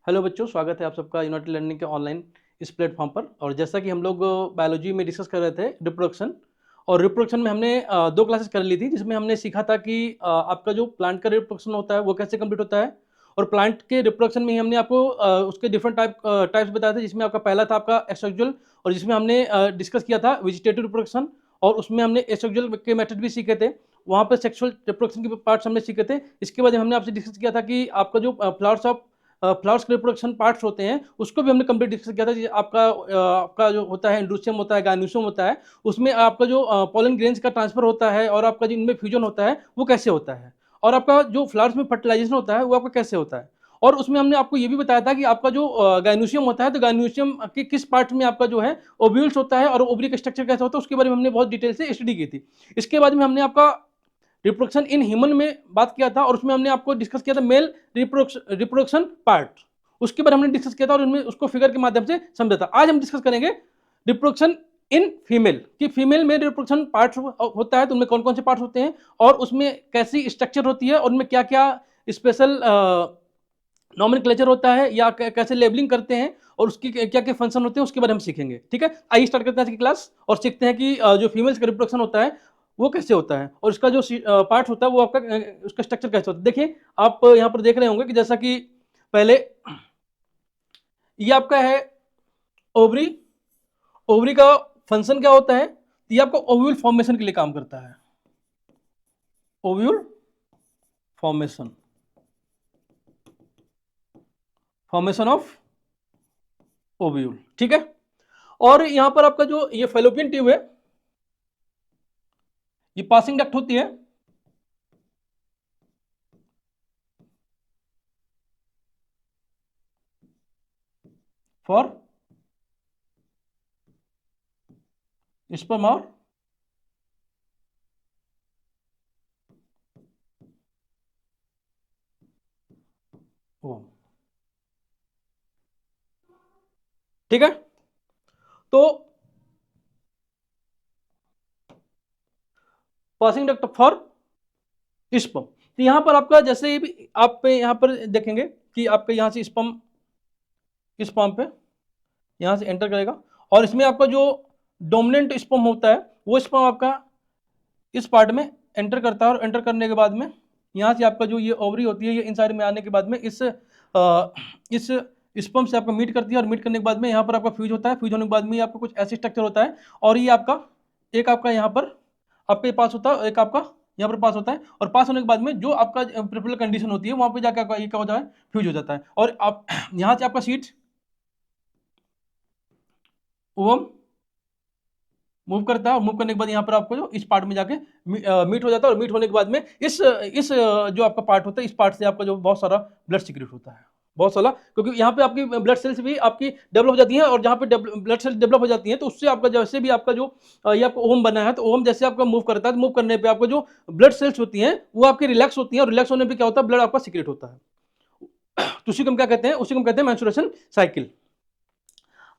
Hello बच्चों, स्वागत है आप सबका यूनाइटेड लर्निंग के ऑनलाइन इस प्लेटफॉर्म पर। और जैसा कि हम लोग बायोलॉजी में डिस्कस कर रहे थे रिप्रोडक्शन, और रिप्रोडक्शन में हमने दो क्लासेस कर ली थी, जिसमें हमने सीखा था कि आपका जो प्लांट का रिप्रोडक्शन होता है वो कैसे कंप्लीट होता है। और प्लांट के रिप्रोडक्शन में ही हमने आपको उसके डिफरेंट टाइप्स बताए थे, जिसमें आपका पहला था आपका एसेक्सुअल, और जिसमें हमने डिस्कस किया था वेजिटेटिव रिप्रोडक्शन, और उसमें हमने एसेक्सुअल के मेथड भी सीखे थे। वहाँ पर सेक्सुअल रिप्रोडक्शन के पार्ट्स हमने सीखे थे। इसके बाद हमने आपसे डिस्कस किया था कि आपका जो फ्लावर्स के रिप्रोडक्शन पार्ट्स होते हैं उसको भी हमने कंप्लीट डिस्कस किया था। आपका जो होता है एंड्रोसियम होता है, गायनोसियम होता है, उसमें आपका जो पोलन ग्रेन्स का ट्रांसफर होता है और आपका जो इनमें फ्यूजन होता है वो कैसे होता है, और आपका जो फ्लावर्स में फर्टिलाइजेशन होता है वो आपका कैसे होता है। और उसमें हमने आपको ये भी बताया था कि आपका जो गायनोसियम होता है, तो गायनोसियम के किस पार्ट में आपका जो है ओव्यूल्स होता है और ओवरी का स्ट्रक्चर कैसा होता है, उसके बारे में हमने बहुत डिटेल से स्टडी की थी। इसके बाद में हमने आपका रिप्रोडक्शन इन ह्यूमन में बात किया था, और उसमें हमने आपको डिस्कस किया था मेल रिप्रोडक्शन पार्ट। उसके बाद हमने डिस्कस किया था और उनमें उसको फिगर के माध्यम से समझा था। आज हम डिस्कस करेंगे रिप्रोडक्शन इन फीमेल, कि फीमेल में रिप्रोडक्शन पार्ट होता है तो उनमें कौन कौन से पार्ट होते हैं, और उसमें कैसी स्ट्रक्चर होती है, और उनमें क्या क्या स्पेशल नॉमेनक्लेचर होता है या कैसे लेबलिंग करते हैं, और उसकी क्या क्या फंक्शन होते हैं, उसके बारे में हम सीखेंगे। ठीक है, आइए स्टार्ट करते हैं आज की क्लास और सीखते हैं कि जो फीमेल्स का रिप्रोडक्शन होता है वो कैसे होता है, और इसका जो पार्ट होता है वो आपका उसका स्ट्रक्चर कैसे होता है। देखिए, आप यहाँ पर देख रहे होंगे कि जैसा कि पहले ये आपका है ओवरी। ओवरी का फंक्शन क्या होता है, तो ये आपको ओव्यूल फॉर्मेशन के लिए काम करता है। Ovule formation, formation of ovule. ठीक है, और यहां पर आपका जो ये फेलोपियन ट्यूब है, ये पासिंग डक्ट होती है फॉर स्पर्म और ओवम। ठीक है, तो पासिंग डक्ट फॉर स्पर्म। तो यहां पर आपका जैसे भी आप यहां पर देखेंगे कि आपका यहां से स्पर्म इस स्पर्म पे यहां से एंटर करेगा, और इसमें आपका जो डोमिनेंट स्पर्म होता है वो स्पर्म आपका इस पार्ट में एंटर करता है, और एंटर करने के बाद में यहाँ से आपका जो ये ओवरी होती है ये इन साइड में आने के बाद में इस स्पर्म से आपका मीट करती है, और मीट करने के बाद में यहाँ पर आपका फ्यूज होता है। फ्यूज होने के बाद में आपका कुछ ऐसे स्ट्रक्चर होता है, और ये आपका एक आपका यहाँ पर आपके पास होता है, एक आपका यहाँ पर पास होता है, और पास होने के बाद में जो आपका प्रिपरल कंडीशन होती है वहाँ पे जाकर ये क्या हो जाता है, फ्यूज हो जाता है। और आप यहाँ से आपका सीट ओवम मूव करता है, और मूव करने के बाद यहाँ पर आपको जो इस पार्ट में जाके मीट हो जाता है, और मीट होने के बाद में इस जो आपका पार्ट होता है, इस पार्ट से आपका जो बहुत सारा ब्लड सीक्रेट होता है, बहुत सारा, क्योंकि यहाँ पे आपकी ब्लड सेल्स भी आपकी डेवलप हो जाती हैं, और जहाँ पे ब्लड सेल्स डेवलप हो जाती हैं तो उससे आपका जैसे भी आपका जो ये आपका ओवम बना है, तो ओवम जैसे आपका मूव करता है तो मूव करने पर आपको जो ब्लड सेल्स होती हैं वो आपकी रिलैक्स होती हैं, और रिलैक्स होने पर क्या होता है, ब्लड आपका सीक्रेट होता है। तो उसी को हम क्या कहते हैं, उसी को हम कहते हैं मेंस्ट्रुएशन साइकिल।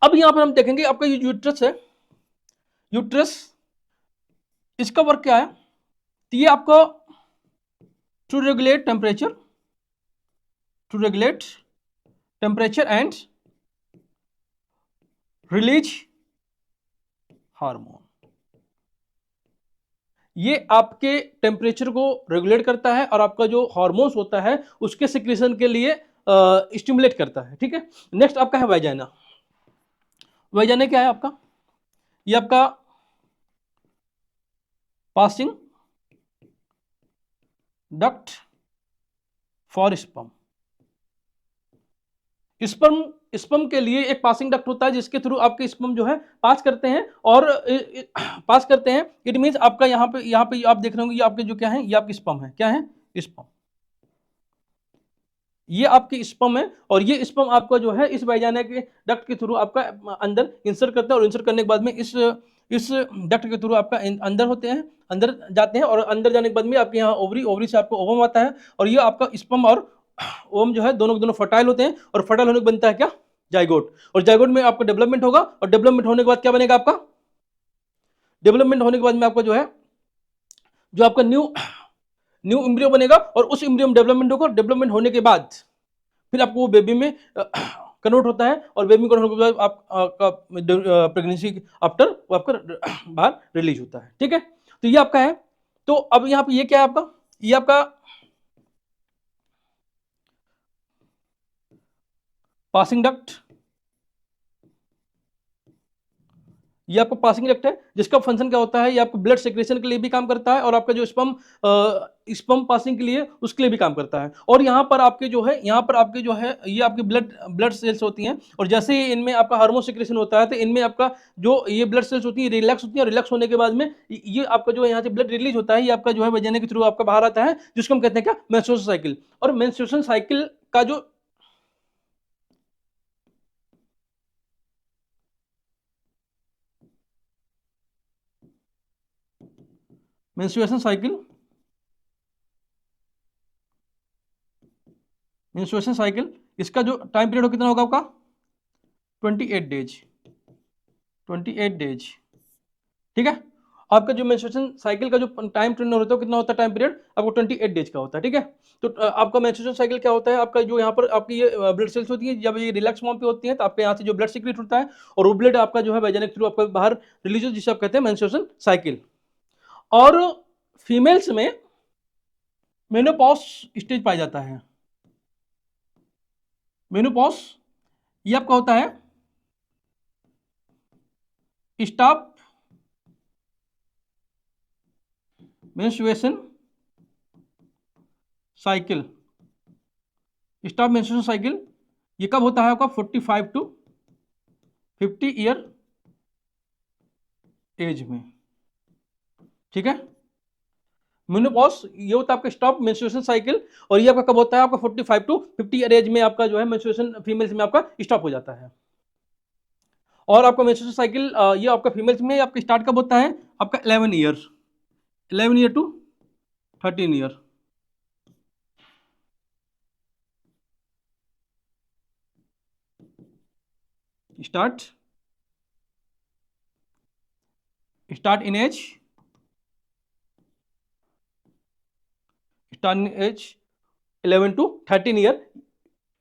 अब यहाँ पर हम देखेंगे आपका ये यूट्रस है, यूट्रस इसका वर्क क्या है, तो ये आपका to regulate temperature and release hormone. ये आपके टेम्परेचर को रेगुलेट करता है, और आपका जो हार्मोन्स होता है उसके सिक्रेशन के लिए स्टिमुलेट करता है। ठीक है, नेक्स्ट आपका है वाजाइना। वाजाइना क्या है आपका, ये आपका passing duct for sperm. Sperm के लिए एक पासिंग डक्ट होता है जिसके थ्रू आपके स्पर्म जो है पास करते हैं, और पास करते हैं। इट मींस आपका यहाँ पे आप देख रहे होंगे ये आपके जो क्या है, ये आपकी स्पर्म है, क्या है, स्पर्म। ये आपकी स्पर्म है, और ये स्पर्म आपका जो है इस वाजाइना के डक्ट के थ्रू आपका अंदर इंसर्ट करता है, और इंसर्ट करने के बाद में इस डक्ट के थ्रू आपका अंदर होते हैं, अंदर जाते हैं, और अंदर जाने के बाद में आपके यहाँ ओवरी, ओवरी से आपको ओवम आता है, और ये आपका स्पर्म और ओवम जो है दोनों दोनों फर्टाइल होते हैं, और फर्टाइल होने को बनता है क्या, जाइगोट। और जाइगोट में आपका डेवलपमेंट होगा, और डेवलपमेंट होने के बाद क्या बनेगा आपका, डेवलपमेंट होने के बाद में आपका जो है जो आपका न्यू एम्ब्रियो बनेगा, और उस एम्ब्रियो में डेवलपमेंट होगा। डेवलपमेंट होने के बाद फिर आपको वो बेबी में कन्वर्ट होता है और बेबी कन्वर्ट होने के बाद आपका प्रेगनेंसी आफ्टर वो आपका बाहर रिलीज होता है। ठीक है, तो ये आपका है। तो अब यहाँ पे ये क्या है आपका, ये आपका पासिंग डक्ट, ये आपका पासिंग डक्ट है जिसका फंक्शन क्या होता है, ये आपको ब्लड सेक्रेशन के लिए भी काम करता है और आपका जो स्पर्म पासिंग के लिए उसके लिए भी काम करता है। और यहाँ पर आपके जो है, यहाँ पर आपके जो है ये आपकी ब्लड सेल्स होती हैं और जैसे ही इनमें आपका हार्मोन सेक्रेशन होता है तो इनमें आपका जो ये ब्लड सेल्स होती है रिलैक्स होती है और रिलैक्स होने के बाद में ये आपका जो है यहाँ से ब्लड रिलीज होता है, ये आपका जो है वजाइना के थ्रू आपका बाहर आता है जिसको हम कहते हैं क्या, मेंस्ट्रुएशन साइकिल। और मेंस्ट्रुएशन साइकिल का जो मेंस्ट्रुएशन साइकिल मेंस्ट्रुएशन साइकिल इसका जो टाइम पीरियड कितना होगा आपका 28 डेज, 28 डेज। ठीक है, आपका जो मेंस्ट्रुएशन साइकिल का जो टाइम पीरियड होता है कितना होता है, टाइम पीरियड आपको 28 डेज का होता है। ठीक है, तो आपका मेंस्ट्रुएशन साइकिल क्या होता है, आपका जो यहाँ पर आपकी ये ब्लड सेल्स होती है जब ये रिलैक्स फॉर्म पे होती है तो आपके यहाँ से जो ब्लड सीक्रेट होता है और वो ब्लड आपका जो है वैजानिक थ्रू आपका बाहर रिलीज होता है जिसे आप कहते हैं मेंस्ट्रुएशन साइकिल। और फीमेल्स में मेनोपॉज स्टेज पाया जाता है। मेनोपॉज ये आपका होता है stop menstruation cycle, stop menstruation cycle ये कब होता है आपका 45 टू 50 ईयर एज में। ठीक है, मेनोपॉज ये होता है आपका स्टॉप मेंस्ट्रुएशन साइकिल और ये आपका कब होता है, आपका 45 टू 50 ईयर एज में आपका जो है मेंस्ट्रुएशन फीमेल्स में आपका स्टॉप हो जाता है। और आपका मेंस्ट्रुएशन साइकिल ये आपका फीमेल्स में आपका स्टार्ट कब होता है, आपका 11 year, 11 year to 13 year. Start in age, start in age 11 to 13 year.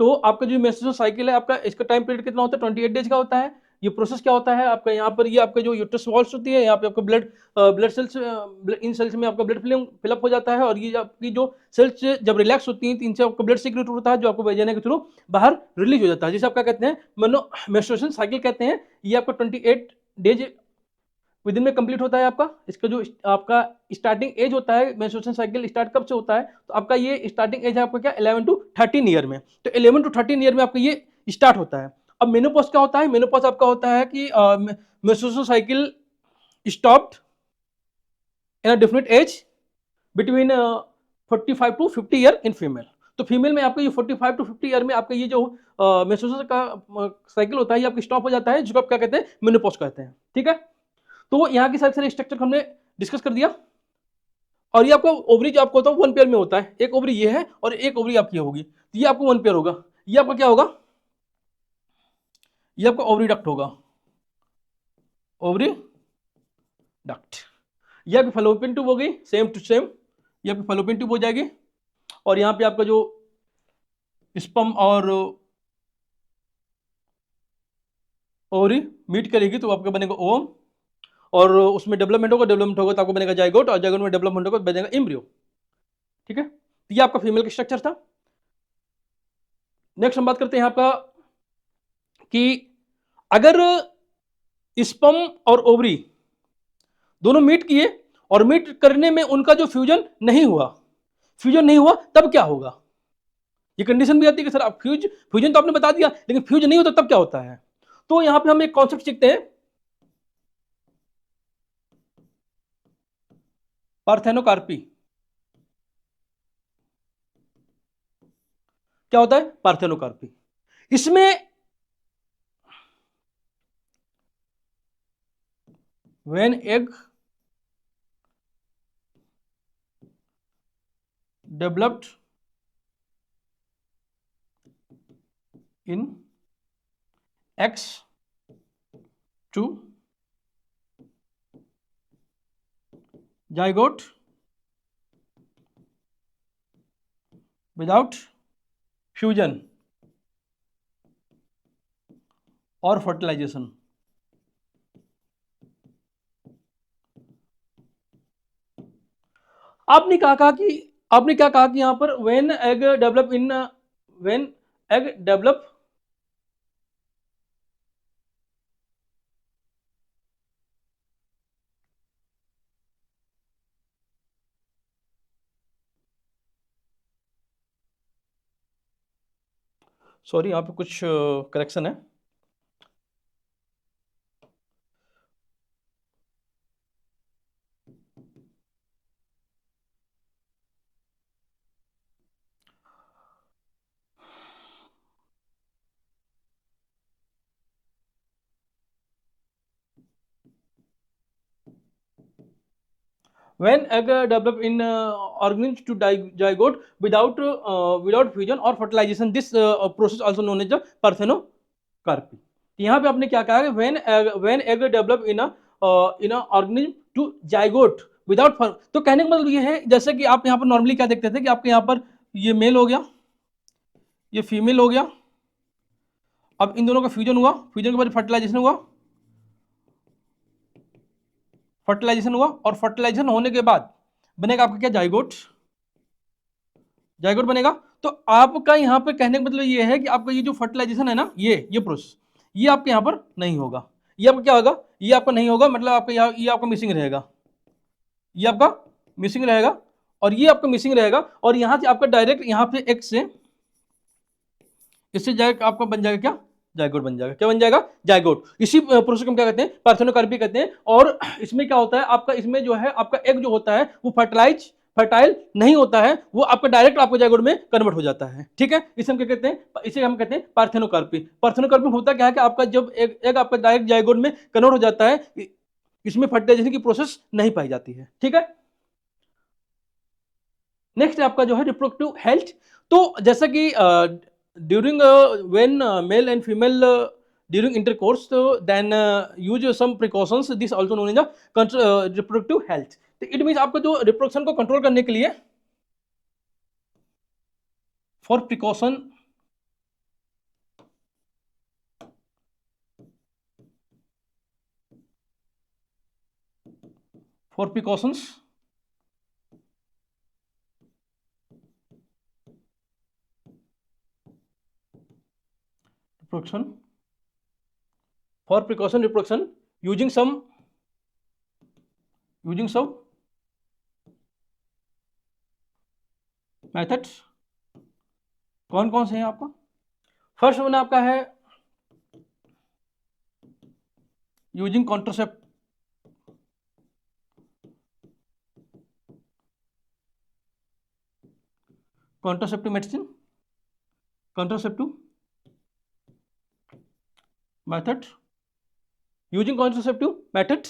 तो आपका जो मेंस्ट्रुएशन साइकिल है आपका इसका टाइम पीरियड कितना होता है, 28 डेज का होता है। ये प्रोसेस क्या होता है आपका, यहाँ पर ये आपका जो यूट्रस वॉल्स होती है यहाँ पे आपका ब्लड सेल्स, इन सेल्स में आपका ब्लड फिलअप हो जाता है और ये आपकी जो सेल्स जब रिलैक्स होती हैं तो इनसे आपका ब्लड सीक्रेट होता है जो आपको वजाइना के थ्रू बाहर रिलीज हो जाता है जिसे आप क्या कहते हैं, मेंस्ट्रुएशन साइकिल कहते हैं। ये आपका 28 डेज विद इन में कंप्लीट होता है आपका। इसका जो आपका स्टार्टिंग एज होता है, मेंस्ट्रुएशन साइकिल स्टार्ट कब से होता है, तो आपका ये स्टार्टिंग एज है आपका क्या 11 टू 13 ईयर में। तो 11 टू 13 ईयर में आपका ये स्टार्ट होता है। अब मेनोपॉज क्या होता है, मेनोपॉज आपका होता है कि menstruation cycle stopped in a different age between 45 to 50 year in female. तो फीमेल में आपका ये 45 टू 50 ईयर में आपका ये जो मेंस्ट्रुएशन का साइकिल होता है ये आपका स्टॉप हो जाता है जिसको आप क्या कहते हैं, मेनोपॉज कहते हैं। ठीक है, तो यहाँ की सारे स्ट्रक्चर हमने डिस्कस कर दिया। और ये आपका ओवरी जो आपको होता है 1 पेयर में होता है, एक ओवरी ये है और एक ओवरी आपकी होगी, तो ये आपको 1 पेयर होगा। ये आपका क्या होगा, ये आपका ओवरी डक्ट होगा, ओवरी डक्ट। ये आपकी फैलोपियन ट्यूब होगी, सेम टू सेम ये आपकी फैलोपियन ट्यूब हो जाएगी। और यहाँ पे आपका जो स्पर्म और ओवरी मीट करेगी तो आपका बनेगा ओवम और उसमें डेवलपमेंट होगा तो आपको बनेगा जाइगोट और जाइगोट में डेवलपमेंट होगा तो बनेगा एम्ब्रियो। ठीक है, तो ये आपका फीमेल का स्ट्रक्चर था। नेक्स्ट हम बात करते हैं आपका कि अगर स्पर्म और ओवरी दोनों मीट किए और मीट करने में उनका जो फ्यूजन नहीं हुआ तब क्या होगा। ये कंडीशन भी आती है कि सर आप फ्यूजन तो आपने बता दिया लेकिन फ्यूजन नहीं होता तब क्या होता है। तो यहां पे हम एक कॉन्सेप्ट सीखते हैं, पार्थेनोकार्पी। क्या होता है पार्थेनोकार्पी, इसमें when egg developed in X to zygote without fusion और फर्टिलाइजेशन। आपने क्या कहा कि यहां पर व्हेन एग डेवलप सॉरी यहाँ पे कुछ करेक्शन है। When egg develop in organisms to zygote without fusion or fertilization, this process also known as the parthenocarpy। यहाँ पे आपने क्या कहा है, when egg develop in a organism to zygote without तो कहने का मतलब ये है, जैसे कि आप यहाँ पर नॉर्मली क्या देखते थे कि आपके यहाँ पर ये मेल हो गया, ये फीमेल हो गया, अब इन दोनों का फ्यूजन हुआ, फ्यूजन के बाद फर्टिलाइजेशन हुआ, और फर्टिलाइजेशन होने के बाद बनेगा आपका क्या, जाइगोट, जाइगोट बनेगा। तो आपका यहाँ पे कहने का मतलब ये है कि आपका ये जो फर्टिलाइजेशन है ना, ये प्रोसेस, ये आपके यहाँ पर नहीं होगा। ये आपका क्या होगा, ये आपका नहीं होगा, मतलब आपका ये आपका मिसिंग रहेगा, ये आपका मिसिंग रहेगा, और ये आपका मिसिंग रहेगा, और यहाँ से आपका डायरेक्ट यहाँ पे एक से इससे जाएगा, आपका बन जाएगा क्या, जाइगोट बन जाएगा। क्या बन जाएगा, जाइगोट। इसी प्रोसेस को हम क्या कहते हैं, पार्थेनोकार्पी कहते हैं। और इसमें क्या होता है आपका, इसमें जो है आपका एग जो होता है वो फर्टाइल नहीं होता है, वो आपका डायरेक्ट आपके जाइगोट में कन्वर्ट हो जाता है। ठीक है, इसे हम क्या कहते हैं, इसे हम कहते हैं पार्थेनोकार्पी। पार्थेनोकार्पी होता क्या है कि आपका जब एग आपका डायरेक्ट जाइगोट में कन्वर्ट हो जाता है, इसमें फर्टिलाइजेशन की प्रोसेस नहीं पाई जाती है। ठीक है, नेक्स्ट आपका जो है रिप्रोडक्टिव हेल्थ। तो जैसा कि during when male and female during intercourse, so then use some precautions, this also known as the reproductive health। तो इट मीन्स आपको जो रिप्रोडक्शन को कंट्रोल करने के लिए for precaution for precautions reproduction for precaution reproduction using some methods. कौन कौन से हैं आपका, फर्स्ट वन आपका है using contraceptive medicine, contraceptive method, using contraceptive methods.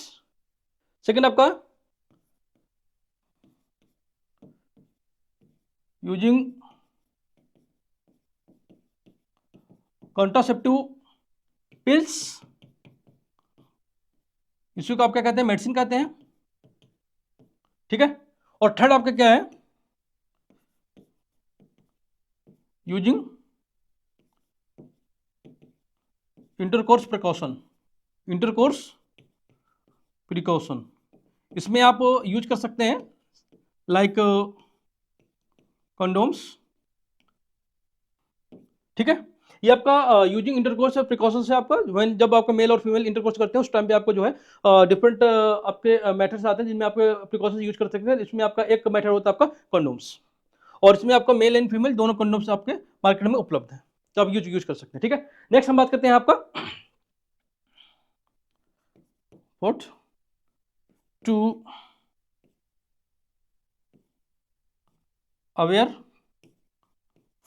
Second आपका यूजिंग कॉन्ट्रासेप्टिव पिल्स, इसको आप क्या कहते हैं, मेडिसिन कहते हैं। ठीक है, और थर्ड आपका क्या है, यूजिंग इंटरकोर्स प्रिकॉशन। इसमें आप यूज कर सकते हैं लाइक कंडोम्स। ठीक है, ये आपका यूजिंग इंटरकोर्स प्रिकॉशन से आपका when जब आपका मेल और फीमेल इंटरकोर्स करते हैं उस टाइम पे आपको जो है डिफरेंट आपके मेथड्स आते हैं जिनमें आप प्रिकॉशन यूज कर सकते हैं। इसमें आपका एक मेथड होता है आपका कंडोम्स, और इसमें आपका मेल एंड फीमेल दोनों कंडोम्स आपके मार्केट में उपलब्ध है, तो आप यूज कर सकते हैं। ठीक है, नेक्स्ट हम बात करते हैं आपका what to aware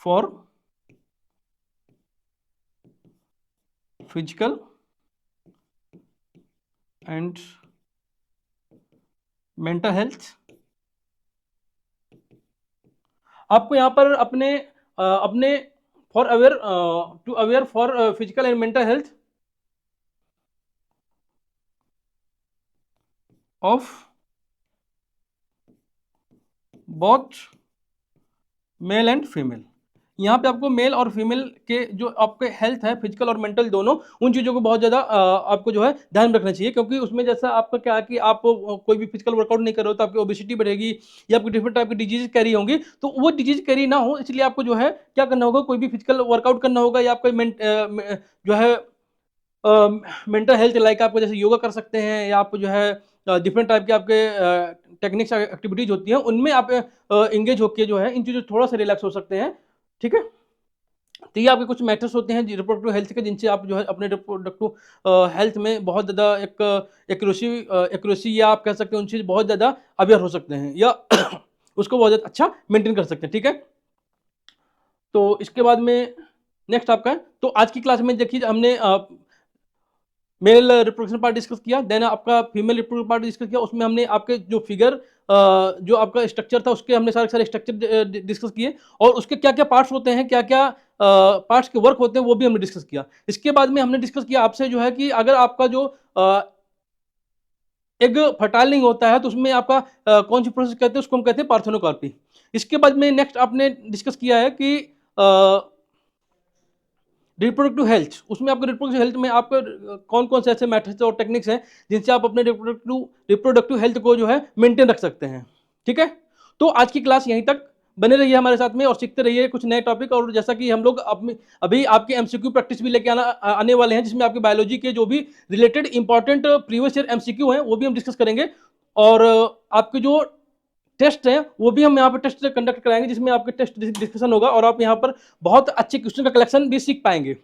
for physical and mental health. आपको यहाँ पर अपने for aware to aware for physical and mental health of both male and female. यहाँ पे आपको मेल और फीमेल के जो आपके हेल्थ है, फिजिकल और मेंटल दोनों, उन चीज़ों को बहुत ज़्यादा आपको जो है ध्यान में रखना चाहिए, क्योंकि उसमें जैसा आपका क्या है कि आप कोई भी फिजिकल वर्कआउट नहीं कर रहे हो तो आपकी ओबेसिटी बढ़ेगी या आपकी डिफरेंट टाइप की डिजीज कैरी होंगी, तो वो डिजीज कैरी ना हो इसलिए आपको जो है क्या करना होगा, कोई भी फिजिकल वर्कआउट करना होगा या आपका जो है मेंटल हेल्थ लाइक आपको जैसे योगा कर सकते हैं या आप जो है डिफरेंट टाइप के आपके टेक्निक्स एक्टिविटीज होती हैं उनमें आप इंगेज होकर जो है इन चीज़ों से थोड़ा सा रिलैक्स हो सकते हैं। ठीक है, तो ये आपके कुछ मैटर्स होते हैं रिप्रोडक्टिव हेल्थ के, जिनसे आप जो है अपने रिप्रोडक्टिव हेल्थ में बहुत ज़्यादा एक एक्यूरेसी या आप कह सकते हैं उन चीज़ बहुत ज़्यादा अवेयर हो सकते हैं या उसको बहुत ज़्यादा अच्छा मेंटेन कर सकते हैं। ठीक है, तो इसके बाद में नेक्स्ट आपका है, तो आज की क्लास में देखिए हमने मेल रिप्रोडक्शन पार्ट डिस्कस किया, देन आपका फीमेल रिप्रोडक्टिव पार्ट डिस्कस किया, उसमें हमने आपके जो फिगर जो आपका स्ट्रक्चर था उसके हमने सारे सारे स्ट्रक्चर डिस्कस किए और उसके क्या क्या पार्ट्स होते हैं, क्या क्या पार्ट्स के वर्क होते हैं वो भी हमने डिस्कस किया। इसके बाद में हमने डिस्कस किया आपसे जो है कि अगर आपका जो एग फर्टाइल नहीं होता है तो उसमें आपका कौन सी प्रोसेस कहते हैं, उसको हम कहते हैं पार्थेनोकार्पी। इसके बाद में नेक्स्ट आपने डिस्कस किया है कि रिप्रोडक्टिव हेल्थ, उसमें आपके रिप्रोडक्टिव हेल्थ में आपके कौन कौन से ऐसे मेथड्स और टेक्निक्स हैं जिनसे आप अपने रिप्रोडक्टिव हेल्थ को जो है मेंटेन रख सकते हैं। ठीक है, तो आज की क्लास यहीं तक, बने रहिए हमारे साथ में और सीखते रहिए कुछ नए टॉपिक। और जैसा कि हम लोग अभी आपके एमसीक्यू प्रैक्टिस भी लेके आने वाले हैं, जिसमें आपके बायोलॉजी के जो भी related important previous year MCQ हैं वो भी हम डिस्कस करेंगे और आपके जो टेस्ट है वो भी हम यहाँ पर टेस्ट कंडक्ट कराएंगे, जिसमें आपके टेस्ट डिस्कशन होगा और आप यहाँ पर बहुत अच्छे क्वेश्चन का कलेक्शन भी सीख पाएंगे।